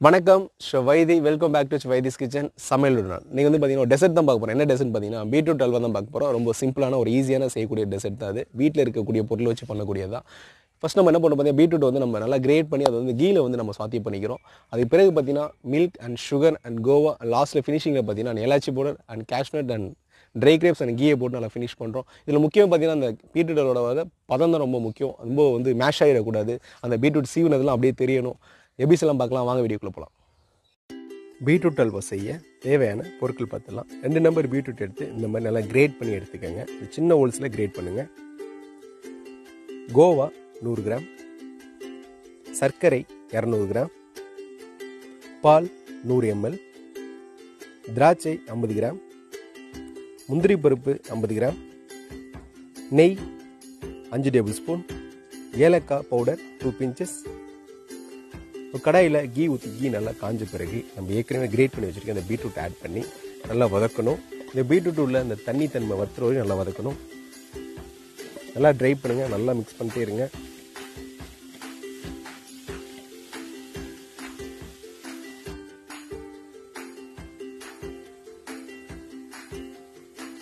வணக்கம் Chef Vaithi, welcome back to Chef Vaithi's kitchen சமையலுடன். நீங்கள் வந்து பார்த்தீங்கன்னா டெசர்ட் தான் பார்க்க போகிறோம். என்ன டெசர்ட் பார்த்தீங்கன்னா பீட்ரூட் அல்வா தான் பார்க்க போகிறோம். ரொம்ப சிம்பிளான ஒரு ஈஸியான செய்யக்கூடிய டெசர்ட் தான் அது. வீட்டில் இருக்கக்கூடிய பொருள் வச்சு பண்ணக்கூடியது தான். ஃபர்ஸ்ட் நம்ம என்ன பண்ணோம் பார்த்தீங்கன்னா பீட்ரூட் வந்து நம்ம நல்லா கிரேட் பண்ணி அதை வந்து கீல வந்து நம்ம சாத்தி பண்ணிக்கிறோம். அதுக்கு பிறகு பார்த்தீங்கன்னா milk and sugar and Goa லாஸ்ட்டில் ஃபினிஷிங்கில் பார்த்தீங்கன்னா elaichi powder and cashnut and dry grapes and கீயை போட்டு நல்லா ஃபினிஷ் பண்ணுறோம். இதில் முக்கியம் பார்த்தீங்கன்னா அந்த பீட்ரூட்டோட பதம் தான் ரொம்ப முக்கியம். ரொம்ப வந்து மேஷ் ஆகிடக்கூடாது. அந்த பீட்ரூட் சீவுனதெல்லாம் அப்படியே தெரியணும். எப்படிலாம் பார்க்கலாம், வாங்க வீடியோக்குள்ளே போகலாம். பீட்ரூட் அல்வா செய்ய தேவையான பொருட்கள் பார்த்துலாம். 2 நம்பர் பீட்ரூட் எடுத்து இந்த மாதிரி நல்லா கிரேட் பண்ணி எடுத்துக்கோங்க. சின்ன ஹோல்ஸில் கிரேட் பண்ணுங்கள். கோவா 100 கிராம், சர்க்கரை 200 கிராம், பால் 100 ml, திராட்சை 50 கிராம், முந்திரி பருப்பு 50 கிராம், நெய் 5 டேபிள் ஸ்பூன், ஏலக்காய் பவுடர் 2 pinches. ஒரு கடாயில் கீ ஊற்றி கீ நல்லா காஞ்ச பிறகு நம்ம ஏற்கனவே கிரேட் பண்ணி வச்சுருக்க அந்த பீட்ரூட் ஆட் பண்ணி நல்லா வதக்கணும். இந்த பீட்ரூட் உள்ள அந்த தண்ணி தன்மை வத்துற வரையும் நல்லா வதக்கணும். நல்லா ட்ரை பண்ணுங்கள். நல்லா மிக்ஸ் பண்ணிட்டே இருங்க.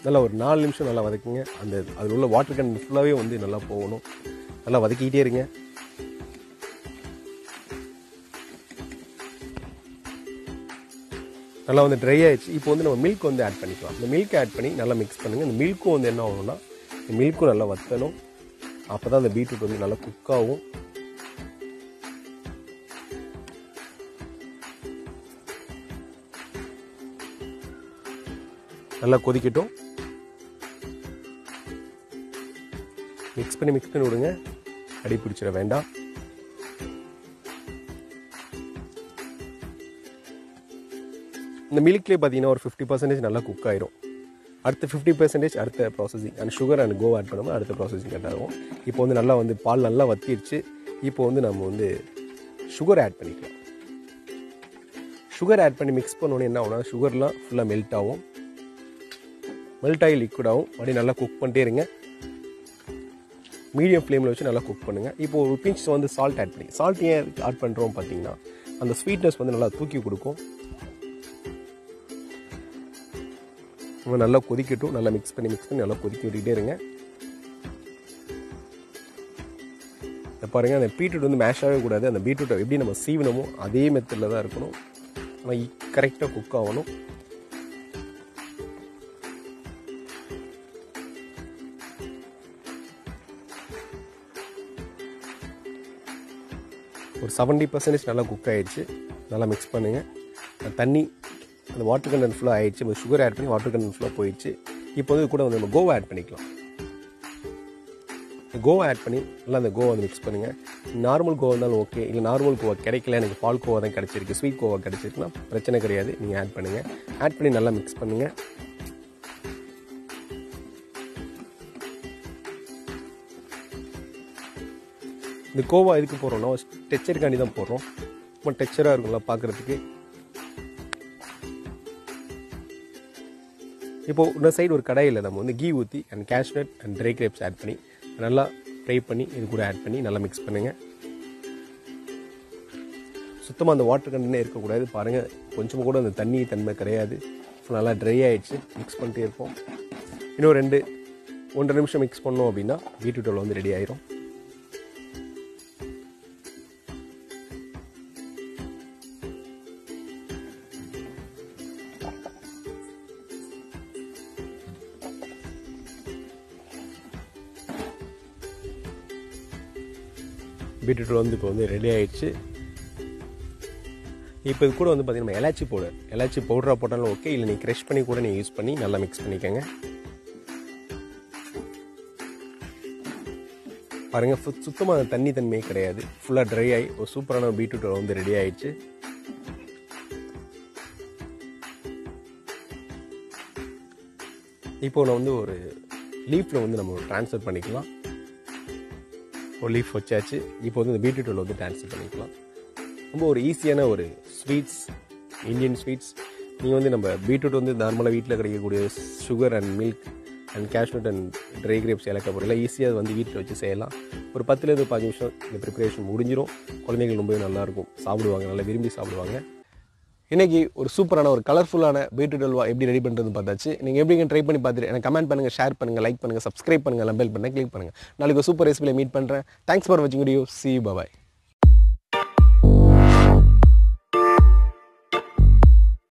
நல்லா ஒரு 4 நிமிஷம் நல்லா வதக்குங்க. அந்த அதில் உள்ள வாட்டர் கண்டென்ட் ஃபுல்லாகவே வந்து நல்லா போகணும். நல்லா வதக்கிக்கிட்டே இருங்க. நல்லா வந்து ட்ரை ஆகிடுச்சு. இப்போ வந்து நம்ம மில்க் வந்து ஆட் பண்ணிக்கலாம். இந்த மில்க் ஆட் பண்ணி நல்லா மிக்ஸ் பண்ணுங்கள். இந்த மில்க்கும் வந்து என்ன ஆகணும்னா இந்த மில்க்கும் நல்லா வற்றணும். அப்போ தான் அந்த பீட்ரூட் வந்து நல்லா குக் ஆகும். நல்லா கொதிக்கட்டும். மிக்ஸ் பண்ணி விடுங்க. அடி பிடிச்சிட வேண்டாம். இந்த மில்க்லேயே பார்த்தீங்கன்னா ஒரு 50% நல்லா குக் ஆயிரும். அடுத்த 50% அடுத்த processing and sugar and khoa add பண்ணும்போது அடுத்த ப்ராசஸிங் கட்டாகும். இப்போ வந்து நல்லா வந்து பால் நல்லா வத்திடுச்சு. இப்போ வந்து நம்ம வந்து சுகர் ஆட் பண்ணிக்கலாம். சுகர் ஆட் பண்ணி மிக்ஸ் பண்ணோன்னே என்ன ஆகும்னா சுகர்லாம் ஃபுல்லாக மெல்ட் ஆகும். மெல்ட் ஆகி லிக்விட் ஆகும். அப்படியே நல்லா குக் பண்ணிட்டே இருங்க. மீடியம் ஃப்ளேமில் வச்சு நல்லா குக் பண்ணுங்கள். இப்போ ஒரு பிஞ்ச் வந்து சால்ட் ஆட் பண்ணி சால்ட் ஏன் ஆட் பண்ணுறோம் பார்த்தீங்கன்னா அந்த ஸ்வீட்னஸ் வந்து நல்லா தூக்கி கொடுக்கும். நல்லா கொதிக்கட்டும். நல்லா மிக்ஸ் பண்ணி நல்லா கொதிக்க விட்டுக்கிட்டே இருங்க. பாருங்க, அந்த பீட்ரூட் வந்து மேஷ் ஆகவே கூடாது. அந்த பீட்ரூட்டை எப்படி நம்ம சீவனமோ அதே மெத்தடில் தான் இருக்கணும். ஆனால் கரெக்டாக குக் ஆகணும். ஒரு 70% நல்லா குக் ஆகிடுச்சு. நல்லா மிக்ஸ் பண்ணுங்கள். தண்ணி அந்த வாட்டர் கண்டென்ட் ஃபுல்லாக ஆகிடுச்சு. நம்ம சுகர் ஆட் பண்ணி வாட்டர் கண்டென்ட் ஃபுல்லாக போயிடுச்சு. இப்போ வந்து கூட வந்து நம்ம கோவா ஆட் பண்ணிக்கலாம். கோவா ஆட் பண்ணி நல்லா அந்த கோவா வந்து மிக்ஸ் பண்ணுங்கள். நார்மல் கோவா இருந்தாலும் ஓகே. இல்லை நார்மல் கோவா கிடைக்கல, எனக்கு பால் கோவா தான் கிடச்சிருக்கு, ஸ்வீட் கோவா கிடச்சிருக்குன்னா பிரச்சனை கிடையாது. நீங்கள் ஆட் பண்ணுங்கள். ஆட் பண்ணி நல்லா மிக்ஸ் பண்ணுங்கள். இந்த கோவா எதுக்கு போடுறோம்னா டெக்ஸ்சருக்காண்டி தான் போடுறோம். ரொம்ப டெக்ஸ்சராக இருக்கும்ல பார்க்குறதுக்கு. இப்போது இந்த சைடு ஒரு கடாயில் நம்ம வந்து கீ ஊற்றி and cashnut and dry grapes add பண்ணி நல்லா ஃப்ரை பண்ணி இது கூட ஆட் பண்ணி நல்லா மிக்ஸ் பண்ணுங்கள். சுத்தமாக அந்த வாட்டர் கண்டென்ட்டே இருக்கக்கூடாது. பாருங்கள், கொஞ்சமாக கூட அந்த தண்ணி தன்மை கிடையாது. நல்லா ட்ரை ஆகிடுச்சு. மிக்ஸ் பண்ணிட்டே இருப்போம். இன்னும் 1.5 நிமிஷம் மிக்ஸ் பண்ணோம் அப்படின்னா பீட்ரூட் அல்வா வந்து ரெடி ஆயிரும். பீட்ரூட் வந்து இப்போ வந்து ரெடி ஆகிடுச்சு. இப்போ இது கூட வந்து பார்த்தீங்கன்னா எலாச்சி பவுடராக போட்டாலும் ஓகே. இல்லை நீங்கள் க்ரஷ் பண்ணி கூட நீங்கள் யூஸ் பண்ணி நல்லா மிக்ஸ் பண்ணிக்கோங்க. பாருங்கள், சுத்தமாக தண்ணி தன்மையே கிடையாது. ஃபுல்லாக ட்ரை ஆகி ஒரு சூப்பரான பீட்ரூட் வந்து ரெடி ஆகிடுச்சு. இப்போ நான் வந்து ஒரு லீஃபில் வந்து நம்ம ட்ரான்ஸ்ஃபர் பண்ணிக்கலாம். ஒரு லீஃப் வச்சாச்சு. இப்போ வந்து இந்த பீட்ரூட்டில் வந்து ட்ரான்ஸ்ஃபர் பண்ணிக்கலாம். ரொம்ப ஒரு ஈஸியான ஒரு ஸ்வீட்ஸ், இந்தியன் ஸ்வீட்ஸ். நீங்கள் வந்து நம்ம பீட்ரூட் வந்து நார்மலாக வீட்டில் கிடைக்கக்கூடிய sugar and milk and cashnut and dry grapes ஏலக்காய் பொருள் ஈஸியாக வந்து வீட்டில் வச்சு செய்யலாம். ஒரு 10லேருந்து 15 நிமிஷம் இந்த ப்ரிப்பரேஷன் முடிஞ்சிடும். குழந்தைகள் ரொம்பவே நல்லாயிருக்கும், சாப்பிடுவாங்க, நல்லா விரும்பி சாப்பிடுவாங்க. இன்றைக்கி ஒரு சூப்பரான ஒரு கலர்ஃபுல்லான பீட்ரூட் அல்வா எப்படி ரெடி பண்ணுறதுன்னு பார்த்தாச்சு. நீங்கள் எப்படிங்க ட்ரை பண்ணி பார்த்துட்டு எனக்கு கமெண்ட் பண்ணுங்கள், ஷேர் பண்ணுங்கள், லைக் பண்ணுங்கள், சப்ஸ்கிரைப் பண்ணுங்கள், பெல் பட்டனை கிளிக் பண்ணுங்கள். நாளைக்கு ஒரு சூப்பர் ரெசிபியில் மீட் பண்ணுறேன். தேங்க்ஸ் ஃபார் வாட்சிங் video. See you, bye bye.